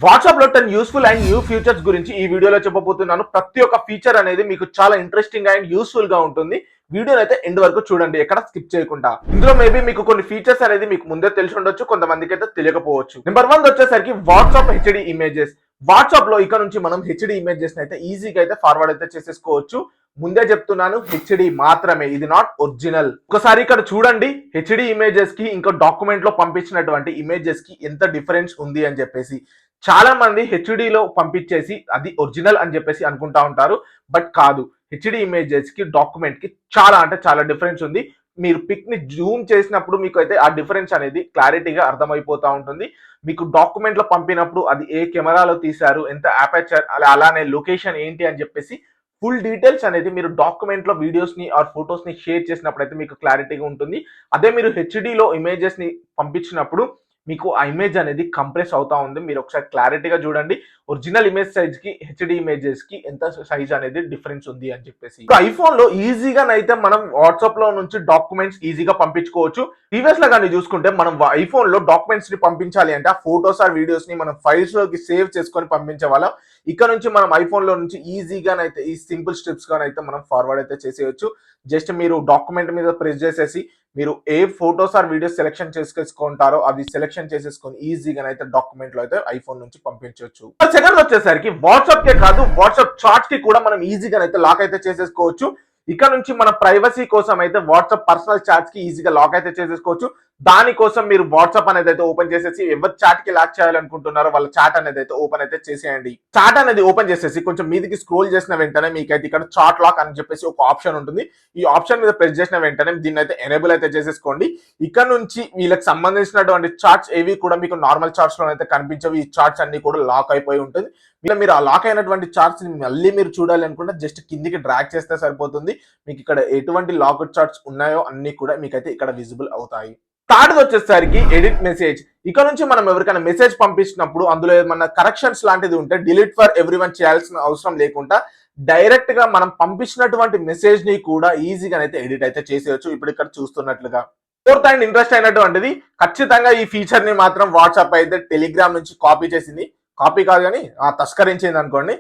WhatsApp లో 10 useful and new features గురించి ఈ వీడియోలో చెప్పబోతున్నాను. ప్రతి ఒక్క ఫీచర్ అనేది మీకు చాలా ఇంట్రెస్టింగ్ అండ్ యూస్ఫుల్ గా ఉంటుంది. వీడియోని అయితే ఎండ్ వరకు చూడండి, ఎక్కడ స్కిప్ చేయకుండా. ఇందులో మేబీ మీకు కొన్ని ఫీచర్స్ అనేది మీకు ముందే తెలిసి ఉండొచ్చు, కొంతమందికి అయితే తెలియకపోవచ్చు. నెంబర్ 1 వచ్చేసరికి వాట్సాప్ హెచ్డి ఇమేజెస్. వాట్సాప్ లో ఇక నుంచి మనం హెచ్డి ఇమేజెస్ అయితే ఈజీగా అయితే ఫార్వర్డ్ అయితే చేసేసుకోవచ్చు. ముందే చెప్తున్నాను, హెచ్డి మాత్రమే, ఇది నాట్ ఒరిజినల్. ఒకసారి ఇక్కడ చూడండి, హెచ్డి ఇమేజెస్ కి ఇంకా డాక్యుమెంట్ లో పంపించినటువంటి ఇమేజెస్ కి ఎంత డిఫరెన్స్ ఉంది అని చెప్పేసి. చాలా మంది హెచ్డిలో పంపించేసి అది ఒరిజినల్ అని చెప్పేసి అనుకుంటా ఉంటారు, బట్ కాదు. హెచ్డి ఇమేజెస్ కి డాక్యుమెంట్ కి చాలా అంటే చాలా డిఫరెన్స్ ఉంది. మీరు పిక్ ని జూమ్ చేసినప్పుడు మీకు అయితే ఆ డిఫరెన్స్ అనేది క్లారిటీగా అర్థమైపోతా ఉంటుంది. మీకు డాక్యుమెంట్ లో పంపినప్పుడు అది ఏ కెమెరాలో తీశారు, ఎంత అపర్చర్, అలానే లొకేషన్ ఏంటి అని చెప్పేసి ఫుల్ డీటెయిల్స్ అనేది మీరు డాక్యుమెంట్ లో వీడియోస్ ని ఆర్ ఫొటోస్ ని షేర్ చేసినప్పుడు అయితే మీకు క్లారిటీగా ఉంటుంది. అదే మీరు హెచ్డిలో ఇమేజెస్ ని పంపించినప్పుడు మీకు ఆ ఇమేజ్ అనేది కంప్రెస్ అవుతా ఉంది. మీరు ఒకసారి క్లారిటీగా చూడండి, ఒరిజినల్ ఇమేజ్ సైజ్ కి హెచ్డి ఇమేజెస్ కి ఎంత సైజ్ అనేది డిఫరెన్స్ ఉంది అని చెప్పేసి. ఐఫోన్ లో ఈజీగా అయితే మనం వాట్సాప్ లో నుంచి డాక్యుమెంట్స్ ఈజీగా పంపించుకోవచ్చు. ప్రీవియస్ లా కానీ చూసుకుంటే మనం ఐఫోన్ లో డాక్యుమెంట్స్ ని పంపించాలి అంటే ఆ ఫోటోస్ ఆర్ వీడియోస్ ని మనం ఫైల్స్ లోకి సేవ్ చేసుకొని పంపించే వాళ్ళం. ఇక్కడ నుంచి మనం ఐఫోన్ లో నుంచి ఈజీగానైతే ఈ సింపుల్ స్టెప్స్ గానైతే మనం ఫార్వర్డ్ అయితే చేసేయచ్చు. జస్ట్ మీరు డాక్యుమెంట్ మీద ప్రెస్ చేసేసి మీరు ఏ ఫోటోస్ ఆర్ వీడియోస్ సెలెక్షన్ చేసుకుంటారో అవి సెలెక్షన్ చేసేసుకొని ఈజీగానైతే డాక్యుమెంట్ లో అయితే ఐఫోన్ నుంచి పంపించవచ్చు. సెకండ్ వచ్చేసరికి వాట్సాప్ కే కాదు, వాట్సాప్ చాట్స్ కి కూడా మనం ఈజీగానైతే లాక్ అయితే చేసేసుకోవచ్చు. ఇక్కడ నుంచి మన ప్రైవసీ కోసం అయితే వాట్సాప్ పర్సనల్ చాట్స్ కి ఈజీగా లాక్ అయితే చేసేసుకోవచ్చు. దానికోసం మీరు వాట్సాప్ అనేది అయితే ఓపెన్ చేసేసి ఎవరి చాట్ కి లాక్ చేయాలనుకుంటున్నారో వాళ్ళ చాట్ అనేది అయితే ఓపెన్ అయితే చేసేయండి. చాట్ అనేది ఓపెన్ చేసేసి కొంచెం మీదికి స్క్రోల్ చేసిన వెంటనే మీకైతే ఇక్కడ చాట్ లాక్ అని చెప్పేసి ఒక ఆప్షన్ ఉంటుంది. ఈ ఆప్షన్ మీద ప్రెస్ చేసిన వెంటనే దీన్ని అయితే ఎనేబుల్ అయితే చేసేసుకోండి. ఇక్కడ నుంచి వీళ్ళకి సంబంధించినటువంటి చాట్స్ ఏవి కూడా మీకు నార్మల్ చాట్స్ లో అయితే కనిపించవు. ఈ చాట్స్ అన్ని కూడా లాక్ అయిపోయి ఉంటుంది. మీరు ఆ లాక్ అయినటువంటి చార్ట్స్ మళ్ళీ మీరు చూడాలి అనుకుంటే జస్ట్ కిందికి డ్రాగ్ చేస్తే సరిపోతుంది. మీకు ఇక్కడ ఎటువంటి లాక్అవుట్ చార్ట్స్ ఉన్నాయో అన్ని కూడా మీకైతే ఇక్కడ విజిబుల్ అవుతాయి. థర్డ్ వచ్చేసరికి ఎడిట్ మెసేజ్. ఇక్కడ నుంచి మనం ఎవరికైనా మెసేజ్ పంపించినప్పుడు అందులో ఏమన్నా కరెక్షన్స్ లాంటిది ఉంటే డిలీట్ ఫర్ ఎవ్రీవన్ చేయాల్సిన అవసరం లేకుండా డైరెక్ట్ గా మనం పంపించినటువంటి మెసేజ్ ని కూడా ఈజీగా అయితే ఎడిట్ అయితే చేసేయచ్చు. ఇప్పుడు ఇక్కడ చూస్తున్నట్లుగా. ఫోర్త్ అండ్ ఇంట్రెస్ట్ అయినటువంటిది, ఖచ్చితంగా ఈ ఫీచర్ ని మాత్రం వాట్సాప్ అయితే టెలిగ్రామ్ నుంచి కాపీ చేసింది. కాపీ కాదు కానీ తస్కరించింది అనుకోండి.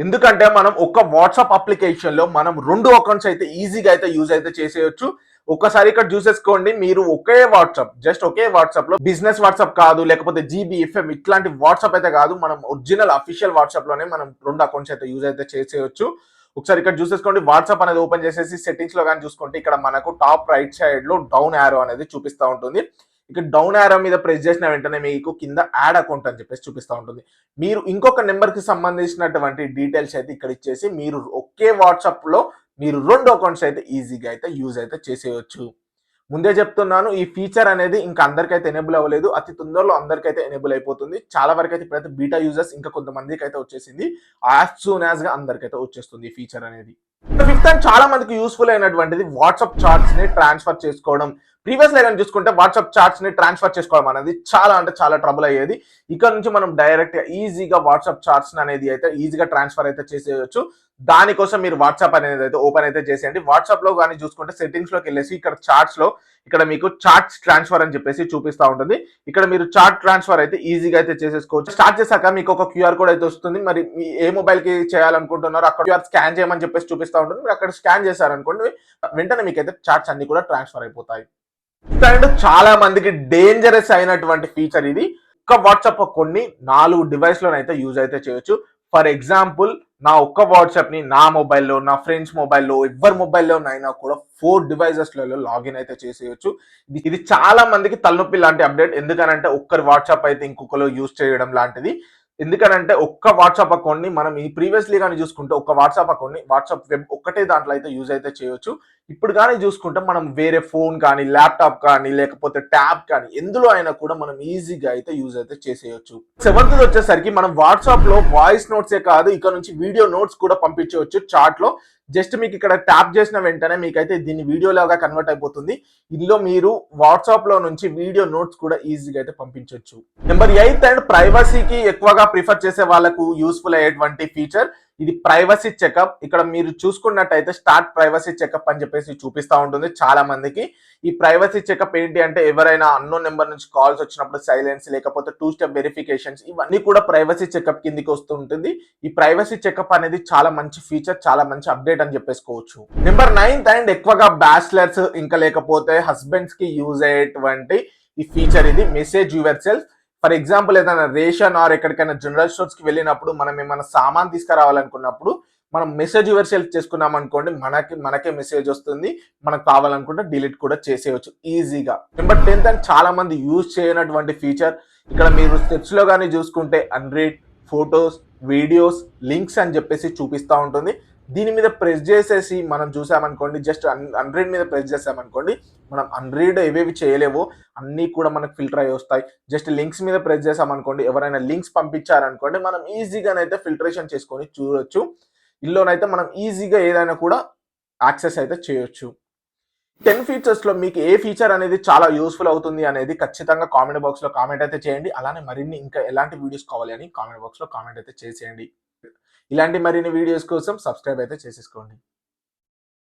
ఎందుకంటే మనం ఒక వాట్సాప్ అప్లికేషన్ లో మనం 2 అకౌంట్స్ అయితే ఈజీగా అయితే యూజ్ అయితే చేసేయచ్చు. ఒక్కసారి ఇక్కడ చూసేసుకోండి, మీరు ఒకే వాట్సాప్ లో బిజినెస్ వాట్సాప్ కాదు, లేకపోతే జీబీ ఎఫ్ఎం ఇట్లాంటి వాట్సాప్ అయితే కాదు, మనం ఒరిజినల్ అఫీషియల్ వాట్సాప్ లోనే మనం 2 అకౌంట్స్ అయితే యూజ్ అయితే చేసేయచ్చు. ఒకసారి ఇక్కడ చూసేసుకోండి, వాట్సాప్ అనేది ఓపెన్ చేసేసి సెట్టింగ్స్ లో కానీ చూసుకుంటే ఇక్కడ మనకు టాప్ రైట్ సైడ్ లో డౌన్ యారో అనేది చూపిస్తూ ఉంటుంది. ఇక్కడ డౌన్ యారో మీద ప్రెస్ చేసిన వెంటనే మీకు కింద యాడ్ అకౌంట్ అని చెప్పేసి చూపిస్తూ ఉంటుంది. మీరు ఇంకొక నెంబర్ కి సంబంధించినటువంటి డీటెయిల్స్ అయితే ఇక్కడ ఇచ్చేసి మీరు ఒకే వాట్సాప్ లో మీరు 2 అకౌంట్స్ అయితే ఈజీగా అయితే యూజ్ అయితే చేసేయచ్చు. ముందే చెప్తున్నాను, ఈ ఫీచర్ అనేది ఇంకా అందరికైతే ఎనేబుల్ అవ్వలేదు. అతి తొందరలో అందరికైతే ఎనేబుల్ అయిపోతుంది. చాలా వరకు అయితే ఇప్పుడైతే బీటా యూజర్స్ ఇంకా కొంతమందికి అయితే వచ్చేసింది. యాజ్ సూన్ యాజ్ గా అందరికైతే వచ్చేస్తుంది ఈ ఫీచర్ అనేది. ఫిఫ్త్ అండ్ చాలా మందికి యూస్ఫుల్ అయినటువంటిది వాట్సాప్ చాట్స్ ని ట్రాన్స్ఫర్ చేసుకోవడం. ప్రీవియస్ లో కానీ చూసుకుంటే వాట్సాప్ చాట్స్ ని ట్రాన్స్ఫర్ చేసుకోవడం అనేది చాలా అంటే చాలా ట్రబుల్ అయ్యేది. ఇక్కడ నుంచి మనం డైరెక్ట్ గా ఈజీగా వాట్సాప్ చాట్స్ అనేది అయితే ఈజీగా ట్రాన్స్ఫర్ అయితే చేసేయచ్చు. దానికోసం మీరు వాట్సాప్ అనేది అయితే ఓపెన్ అయితే చేసేయండి. వాట్సాప్ లో కానీ చూసుకుంటే సెట్టింగ్స్ లోకి వెళ్ళేసి ఇక్కడ చాట్స్ లో ఇక్కడ మీకు చాట్స్ ట్రాన్స్ఫర్ అని చెప్పేసి చూపిస్తూ ఉంటుంది. ఇక్కడ మీరు చాట్ ట్రాన్స్ఫర్ అయితే ఈజీగా అయితే చేసేసుకోవచ్చు. స్టార్ట్ చేశాక మీకు ఒక క్యూఆర్ కోడ్ అయితే వస్తుంది. మరి మీ ఏ మొబైల్ కి చేయాలనుకుంటున్నారో అక్కడ క్యూఆర్ స్కాన్ చేయమని చెప్పేసి చూపిస్తూ ఉంటుంది. మీరు అక్కడ స్కాన్ చేశారనుకోండి, వెంటనే మీకైతే చాట్స్ అన్ని కూడా ట్రాన్స్ఫర్ అయిపోతాయి. అండ్ చాలా మందికి డేంజరస్ అయినటువంటి ఫీచర్ ఇది. ఒక్క వాట్సాప్ కొన్ని 4 డివైస్ లోనైతే యూజ్ అయితే చేయొచ్చు. ఫర్ ఎగ్జాంపుల్, నా ఒక్క వాట్సాప్ ని నా మొబైల్లో, నా ఫ్రెండ్స్ మొబైల్లో, ఎవరి మొబైల్లోనైనా కూడా 4 డివైజెస్లలో లాగిన్ అయితే చేసేయచ్చు. ఇది చాలా మందికి తలనొప్పి లాంటి అప్డేట్. ఎందుకనంటే ఒక్కరి వాట్సాప్ అయితే ఇంకొకరు యూజ్ చేయడం లాంటిది. ఎందుకనంటే ఒక్క వాట్సాప్ అకౌంట్ ని మనం ఈ ప్రీవియస్లీ కానీ చూసుకుంటే ఒక వాట్సాప్ అకౌంట్ ని వాట్సాప్ వెబ్ ఒక్కటే దాంట్లో అయితే యూజ్ అయితే చేయొచ్చు. ఇప్పుడు కానీ చూసుకుంటే మనం వేరే ఫోన్ కానీ, ల్యాప్టాప్ కానీ, లేకపోతే ట్యాబ్ కానీ ఎందులో అయినా కూడా మనం ఈజీగా అయితే యూజ్ అయితే చేసేయచ్చు. 7th వచ్చేసరికి మనం వాట్సాప్ లో వాయిస్ నోట్సే కాదు, ఇక్కడ నుంచి వీడియో నోట్స్ కూడా పంపించవచ్చు చాట్ లో. జస్ట్ మీకు ఇక్కడ ట్యాప్ చేసిన వెంటనే మీకైతే దీన్ని వీడియో లాగా కన్వర్ట్ అయిపోతుంది. ఇందులో మీరు వాట్సాప్ లో నుంచి వీడియో నోట్స్ కూడా ఈజీగా అయితే పంపించవచ్చు. నెంబర్ 8 అండ్ ప్రైవసీకి ఎక్కువగా ప్రిఫర్ చేసే వాళ్ళకు యూస్ఫుల్ అయ్యేటువంటి ఫీచర్, ఇది ప్రైవసీ చెకప్. ఇక్కడ మీరు చూసుకున్నట్టయితే స్టార్ట్ ప్రైవసీ చెకప్ అని చెప్పేసి చూపిస్తూ ఉంటుంది చాలా మందికి. ఈ ప్రైవసీ చెకప్ ఏంటి అంటే ఎవరైనా అన్నోన్ నెంబర్ నుంచి కాల్స్ వచ్చినప్పుడు సైలెన్స్, లేకపోతే 2 స్టెప్ వెరిఫికేషన్స్, ఇవన్నీ కూడా ప్రైవసీ చెకప్ కిందికి వస్తూ ఉంటుంది. ఈ ప్రైవసీ చెకప్ అనేది చాలా మంచి ఫీచర్, చాలా మంచి అప్డేట్ అని చెప్పేసుకోవచ్చు. నెంబర్ 9 అండ్ ఎక్కువగా బ్యాచిలర్స్ ఇంకా లేకపోతే హస్బెండ్స్ కి యూజ్ అయ్యేటువంటి ఈ ఫీచర్ ఇది, message your self. For example ఏదైనా రేషన్ ఆర్ ఎక్కడికైనా జనరల్ స్టోర్స్ కి వెళ్ళినప్పుడు మనం ఏమైనా సామాన్ తీసుకురావాలనుకున్నప్పుడు మనం మెసేజ్ యువర్ సెల్ఫ్ చేసుకున్నాం అనుకోండి, మనకే మెసేజ్ వస్తుంది. మనకు కావాలనుకుంటే డిలీట్ కూడా చేసేయచ్చు ఈజీగా. నెంబర్ 10 అండ్ చాలా మంది యూజ్ చేయనటువంటి ఫీచర్, ఇక్కడ మీరు స్టెప్స్ లో కానీ చూసుకుంటే అన్రీడ్, ఫొటోస్, వీడియోస్, లింక్స్ అని చెప్పేసి చూపిస్తూ ఉంటుంది. దీని మీద ప్రెస్ చేసేసి మనం చూసామనుకోండి, జస్ట్ అన్రీడ్ మీద ప్రెస్ చేసామనుకోండి, మనం అన్రీడ్ ఏవేవి చేయలేవో అన్నీ కూడా మనకు ఫిల్టర్ అయ్యి వస్తాయి. జస్ట్ లింక్స్ మీద ప్రెస్ చేసామనుకోండి, ఎవరైనా లింక్స్ పంపించారనుకోండి, మనం ఈజీగానైతే ఫిల్టరేషన్ చేసుకొని చూడొచ్చు. ఇందులోనైతే మనం ఈజీగా ఏదైనా కూడా యాక్సెస్ అయితే చేయొచ్చు. 10 ఫీచర్స్ లో మీకు ఏ ఫీచర్ అనేది చాలా యూస్ఫుల్ అవుతుంది అనేది ఖచ్చితంగా కామెంట్ బాక్స్ లో కామెంట్ అయితే చేయండి. అలానే మరిన్ని ఇంకా ఎలాంటి వీడియోస్ కావాలి అని కామెంట్ బాక్స్ లో కామెంట్ అయితే చేసేయండి. ఇలాంటి మరిన్ని వీడియోస్ కోసం సబ్స్క్రైబ్ అయితే చేసేసుకోండి.